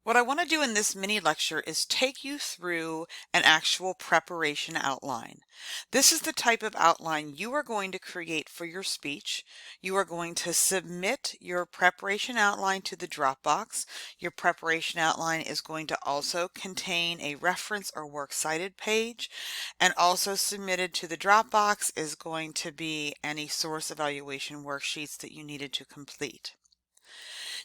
What I want to do in this mini lecture is take you through an actual preparation outline. This is the type of outline you are going to create for your speech. You are going to submit your preparation outline to the Dropbox. Your preparation outline is going to also contain a reference or works cited page, and also submitted to the Dropbox is going to be any source evaluation worksheets that you needed to complete.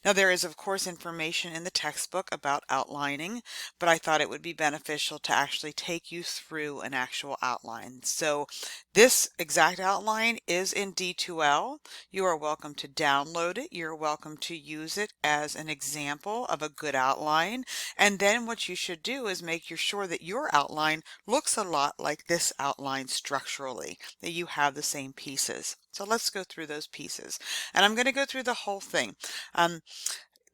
Now, there is, of course, information in the textbook about outlining, but I thought it would be beneficial to actually take you through an actual outline. So this exact outline is in D2L. You are welcome to download it. You're welcome to use it as an example of a good outline. And then what you should do is make sure that your outline looks a lot like this outline structurally, that you have the same pieces. So let's go through those pieces. And I'm going to go through the whole thing.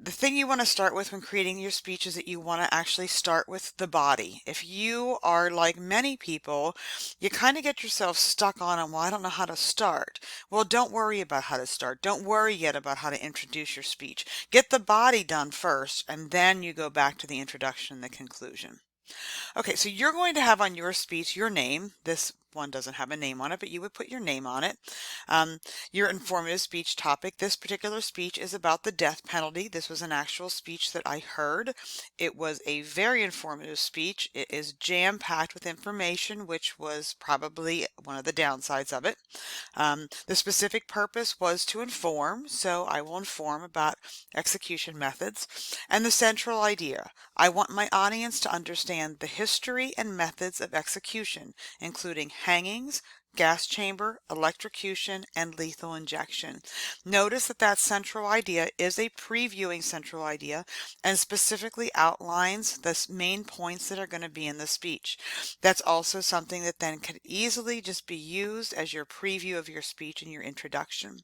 The thing you want to start with when creating your speech is that you want to actually start with the body. If you are like many people, you kind of get yourself stuck on, well, I don't know how to start. Well, don't worry about how to start. Don't worry yet about how to introduce your speech. Get the body done first, and then you go back to the introduction and the conclusion. Okay, so you're going to have on your speech your name. This one doesn't have a name on it, but you would put your name on it. Your informative speech topic. This particular speech is about the death penalty. This was an actual speech that I heard. It was a very informative speech. It is jam-packed with information, which was probably one of the downsides of it. The specific purpose was to inform, so I will inform about execution methods. And the central idea, I want my audience to understand the history and methods of execution, including hangings, gas chamber, electrocution, and lethal injection. Notice that that central idea is a previewing central idea and specifically outlines the main points that are going to be in the speech. That's also something that then could easily just be used as your preview of your speech and your introduction.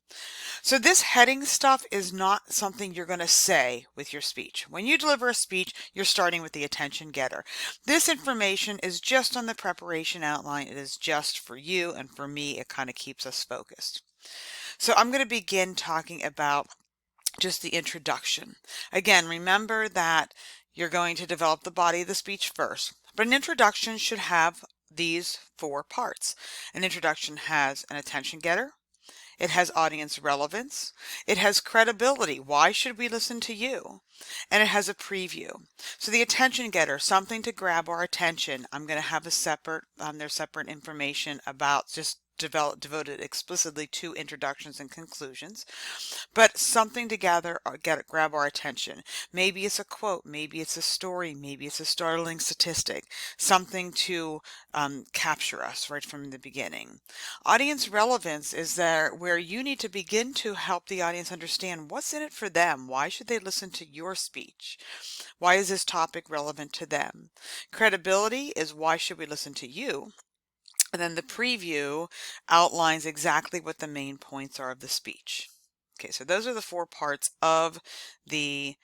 So this heading stuff is not something you're going to say with your speech. When you deliver a speech, you're starting with the attention getter. This information is just on the preparation outline. It is just for you, and for me, it kind of keeps us focused. So I'm going to begin talking about just the introduction. Again, remember that you're going to develop the body of the speech first, but an introduction should have these four parts. An introduction has an attention getter. It has audience relevance. It has credibility. Why should we listen to you? And it has a preview. So the attention getter, something to grab our attention. I'm going to have a separate, there's separate information about just devoted explicitly to introductions and conclusions, but something to grab our attention. Maybe it's a quote, maybe it's a story, maybe it's a startling statistic, something to capture us right from the beginning. Audience relevance is there where you need to begin to help the audience understand what's in it for them. Why should they listen to your speech? Why is this topic relevant to them? Credibility is why should we listen to you? And then the preview outlines exactly what the main points are of the speech. Okay, so those are the four parts of the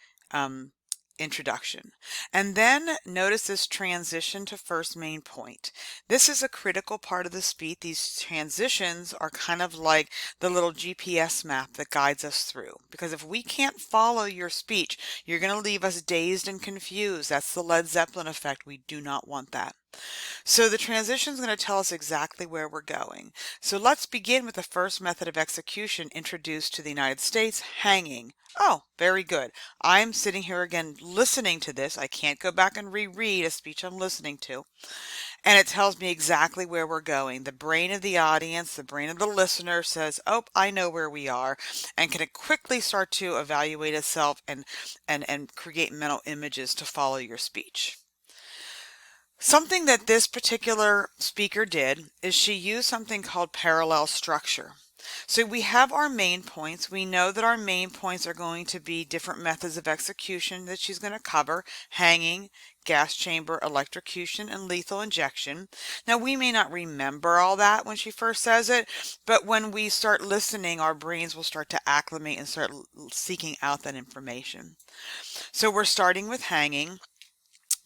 introduction. And then notice this transition to first main point. This is a critical part of the speech. These transitions are kind of like the little GPS map that guides us through. Because if we can't follow your speech, you're going to leave us dazed and confused. That's the Led Zeppelin effect. We do not want that. So the transition is going to tell us exactly where we're going. So let's begin with the first method of execution introduced to the United States, hanging. Oh, very good. I'm sitting here again listening to this. I can't go back and reread a speech I'm listening to. And it tells me exactly where we're going. The brain of the audience, the brain of the listener says, oh, I know where we are, and can quickly start to evaluate itself and create mental images to follow your speech. Something that this particular speaker did is she used something called parallel structure. So we have our main points. We know that our main points are going to be different methods of execution that she's going to cover: hanging, gas chamber, electrocution, and lethal injection. Now, we may not remember all that when she first says it, but when we start listening, our brains will start to acclimate and start seeking out that information. So we're starting with hanging.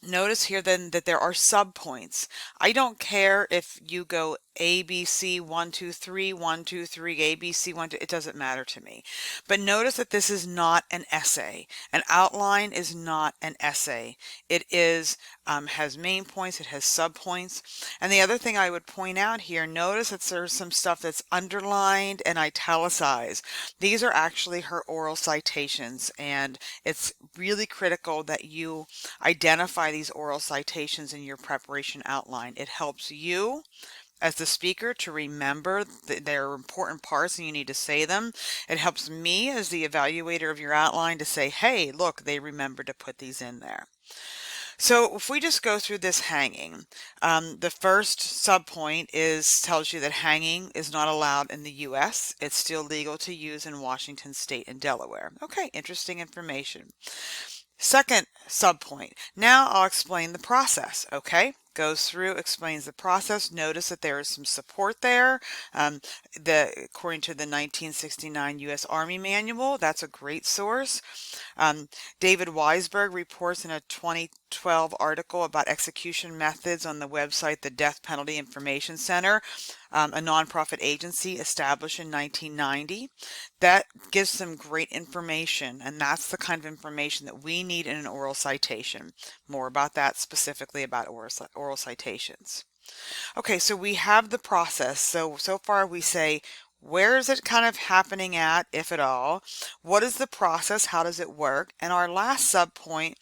Notice here then that there are subpoints. I don't care if you go ABC 123 123 ABC 1 2, it doesn't matter to me. But notice that this is not an essay. An outline is not an essay. It is has main points, it has subpoints. And the other thing I would point out here, notice that there's some stuff that's underlined and italicized. These are actually her oral citations, and it's really critical that you identify these oral citations in your preparation outline. It helps you as the speaker to remember that they're important parts and you need to say them. It helps me as the evaluator of your outline to say, hey, look, they remembered to put these in there. So if we just go through this hanging, the first subpoint tells you that hanging is not allowed in the US. It's still legal to use in Washington State and Delaware. Okay, interesting information. Second subpoint. Now I'll explain the process, okay? Goes through, explains the process. Notice that there is some support there. According to the 1969 U.S. Army Manual, that's a great source. David Weisberg reports in a 2012 article about execution methods on the website, the Death Penalty Information Center, a nonprofit agency established in 1990. That gives some great information, and that's the kind of information that we need in an oral citation. More about that specifically about oral citations. Okay, so we have the process. So far we say, where is it kind of happening at, if at all? What is the process? How does it work? And our last subpoint,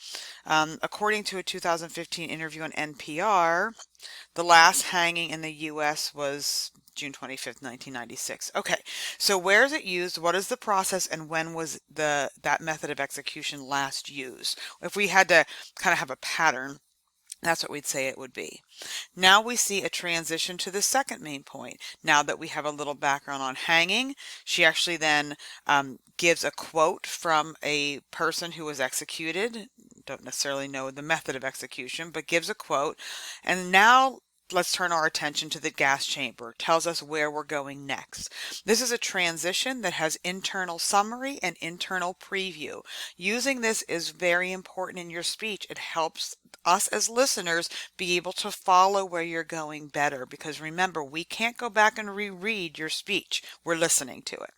according to a 2015 interview on NPR, the last hanging in the U.S. was June 25th, 1996. Okay, so where is it used? What is the process? And when was that method of execution last used? If we had to kind of have a pattern, that's what we'd say it would be. Now we see a transition to the second main point. Now that we have a little background on hanging, she actually then gives a quote from a person who was executed. Don't necessarily know the method of execution, but gives a quote. And now let's turn our attention to the gas chamber. Tells us where we're going next. This is a transition that has internal summary and internal preview. Using this is very important in your speech. It helps us as listeners be able to follow where you're going better, because remember, we can't go back and reread your speech. We're listening to it.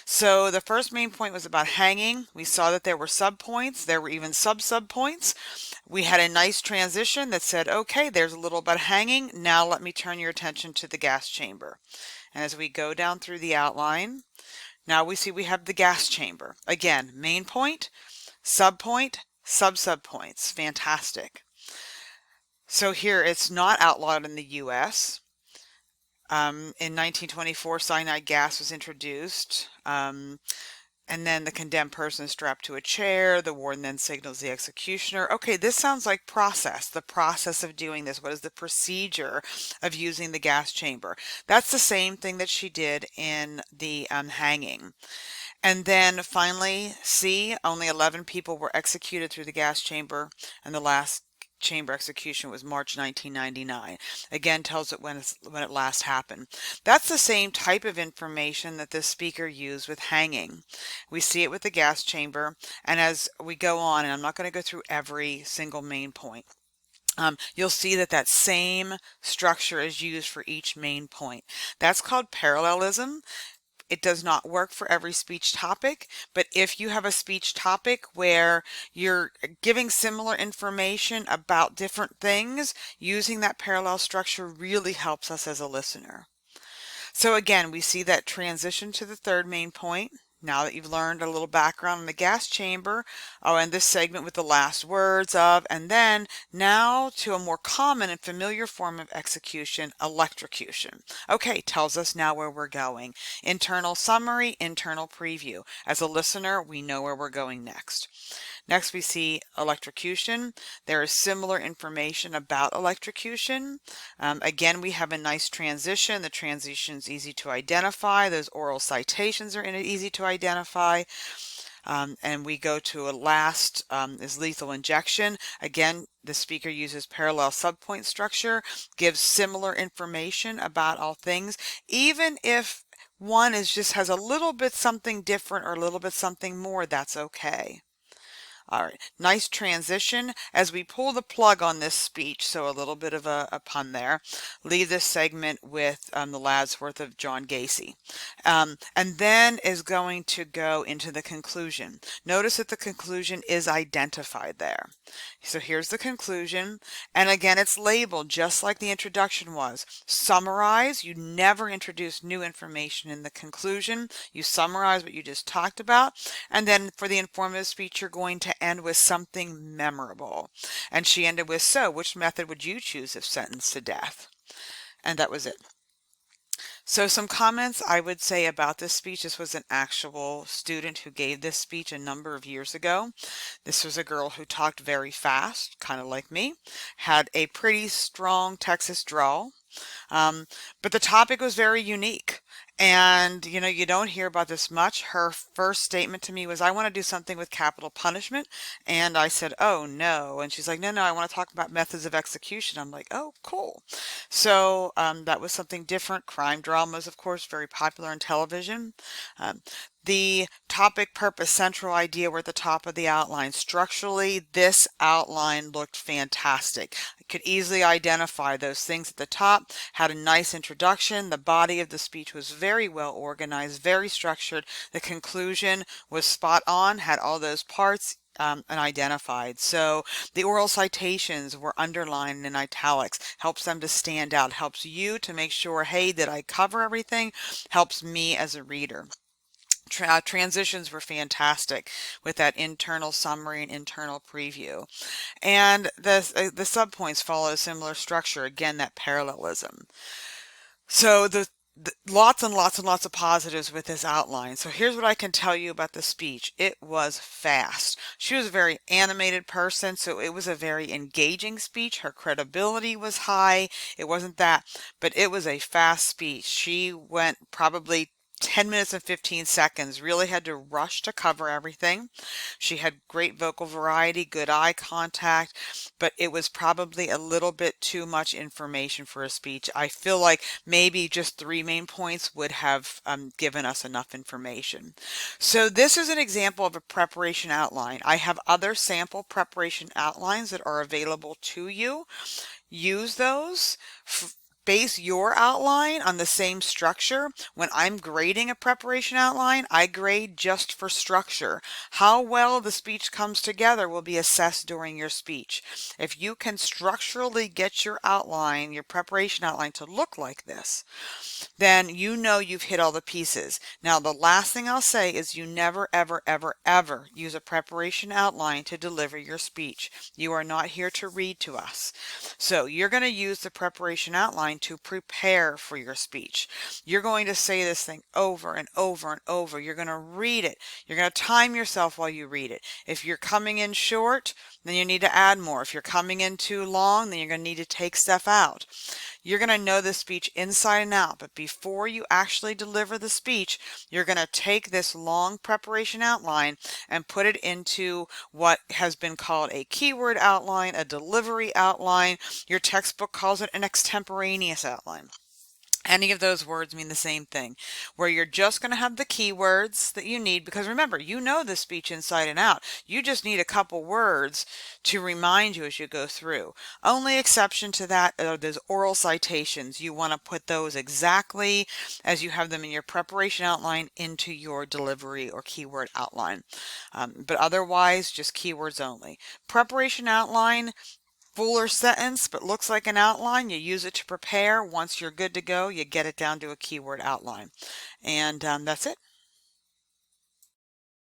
So the first main point was about hanging. We saw that there were subpoints. There were even sub-subpoints. We had a nice transition that said, okay, there's a little bit of hanging. Now let me turn your attention to the gas chamber. And as we go down through the outline, now we see we have the gas chamber. Again, main point, subpoint, sub-subpoints. Fantastic. So here it's not outlawed in the U.S. In 1924, cyanide gas was introduced. And then the condemned person is strapped to a chair. The warden then signals the executioner. Okay, this sounds like process, the process of doing this. What is the procedure of using the gas chamber? That's the same thing that she did in the hanging. And then finally, C, only 11 people were executed through the gas chamber, and the last chamber execution was March 1999. Again, tells it when it last happened. That's the same type of information that this speaker used with hanging. We see it with the gas chamber, and as we go on, and I'm not going to go through every single main point, you'll see that same structure is used for each main point. That's called parallelism. It does not work for every speech topic, but if you have a speech topic where you're giving similar information about different things, using that parallel structure really helps us as a listener. So again, we see that transition to the third main point. Now that you've learned a little background on the gas chamber, I'll end this segment with the last words of, and then now to a more common and familiar form of execution, electrocution. Okay, tells us now where we're going. Internal summary, internal preview. As a listener, we know where we're going next. Next, we see electrocution. There is similar information about electrocution. Again, we have a nice transition. The transition is easy to identify. Those oral citations are easy to identify. And we go to a last is lethal injection. Again, the speaker uses parallel subpoint structure, gives similar information about all things, even if one has a little bit something different or a little bit something more, that's okay. All right, nice transition as we pull the plug on this speech. So a little bit of a pun there. Leave this segment with the lad's worth of John Gacy. And then is going to go into the conclusion. Notice that the conclusion is identified there. So here's the conclusion. And again, it's labeled just like the introduction was. Summarize. You never introduce new information in the conclusion. You summarize what you just talked about. And then for the informative speech, you're going to end with something memorable. And she ended with, so which method would you choose if sentenced to death? And that was it. So some comments I would say about this speech. This was an actual student who gave this speech a number of years ago. This was a girl who talked very fast, kind of like me, had a pretty strong Texas drawl. But the topic was very unique. And, you know, you don't hear about this much. Her first statement to me was, I want to do something with capital punishment. And I said, oh, no. And she's like, no, I want to talk about methods of execution. I'm like, oh, cool. So that was something different. Crime dramas, of course, very popular on television. The topic, purpose, central idea were at the top of the outline. Structurally, this outline looked fantastic. I could easily identify those things at the top, had a nice introduction. The body of the speech was very well organized, very structured. The conclusion was spot on, had all those parts and identified. So the oral citations were underlined in italics, helps them to stand out, helps you to make sure, hey, did I cover everything? Helps me as a reader. Transitions were fantastic with that internal summary and internal preview. And the subpoints follow a similar structure. Again, that parallelism. So lots and lots and lots of positives with this outline. So here's what I can tell you about the speech. It was fast. She was a very animated person, so it was a very engaging speech. Her credibility was high. It wasn't that, but it was a fast speech. She went probably 10 minutes and 15 seconds, really had to rush to cover everything. She had great vocal variety, good eye contact, but it was probably a little bit too much information for a speech. I feel like maybe just 3 main points would have given us enough information. So this is an example of a preparation outline. I have other sample preparation outlines that are available to you. Use those. Base your outline on the same structure. When I'm grading a preparation outline, I grade just for structure. How well the speech comes together will be assessed during your speech. If you can structurally get your outline, your preparation outline to look like this, then you know you've hit all the pieces. Now, the last thing I'll say is you never, ever, ever, ever use a preparation outline to deliver your speech. You are not here to read to us. So you're going to use the preparation outline to prepare for your speech. You're going to say this thing over and over and over. You're going to read it. You're going to time yourself while you read it. If you're coming in short, then you need to add more. If you're coming in too long, then you're going to need to take stuff out. You're going to know the speech inside and out, but before you actually deliver the speech, you're going to take this long preparation outline and put it into what has been called a keyword outline, a delivery outline. Your textbook calls it an extemporaneous outline. Any of those words mean the same thing, where you're just going to have the keywords that you need, because remember, you know the speech inside and out. You just need a couple words to remind you as you go through. Only exception to that are those oral citations. You want to put those exactly as you have them in your preparation outline into your delivery or keyword outline. But otherwise, just keywords only. Preparation outline, fuller sentence, but looks like an outline. You use it to prepare. Once you're good to go, you get it down to a keyword outline. And that's it.